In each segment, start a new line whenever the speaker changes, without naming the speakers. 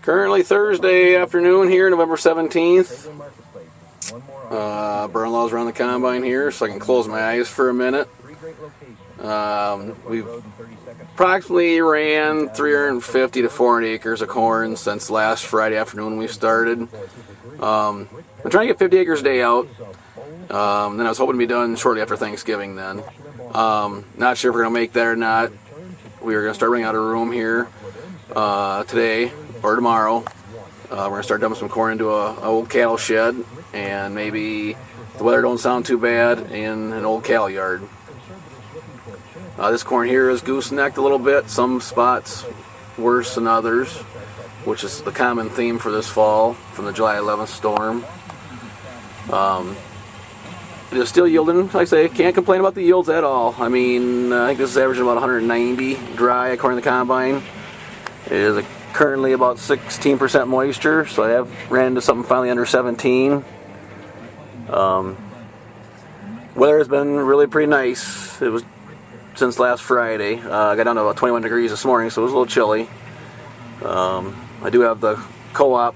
Currently Thursday afternoon here, November 17th. Brother-in-law's around the combine here, so I can close my eyes for a minute. We've approximately ran 350 to 400 acres of corn since last Friday afternoon we started. I'm trying to get 50 acres a day out. Then I was hoping to be done shortly after Thanksgiving then. Not sure if we're going to make that or not. We were going to start running out of room here today or tomorrow. We're going to start dumping some corn into an old cattle shed, and maybe if the weather don't sound too bad, in an old cattle yard. This corn here is goosenecked a little bit, some spots worse than others, which is the common theme for this fall from the July 11th storm. It is still yielding, like I say, can't complain about the yields at all. I mean, I think this is averaging about 190 dry according to the combine. It is currently about 16% moisture, so I have ran into something finally under 17. Weather has been really pretty nice. It was since last Friday. I got down to about 21 degrees this morning, so it was a little chilly. I do have the co-op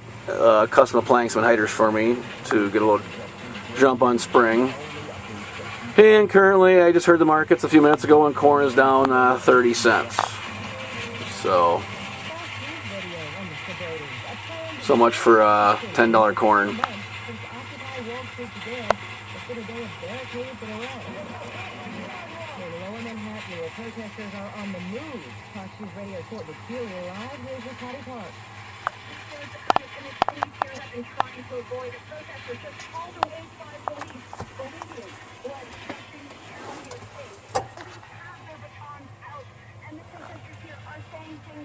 custom applying some hiders for me to get a little jump on spring. And currently, I just heard the markets a few minutes ago, and corn is down 30 cents. So much for $10 corn.
Protesters are on the move. Fox News Radio Fort Peculiar live. Here's your Patty Park. Been trying to avoid a protester just called away by police. Bolivians who are protesting around your state have their batons out, and the protesters here are saying things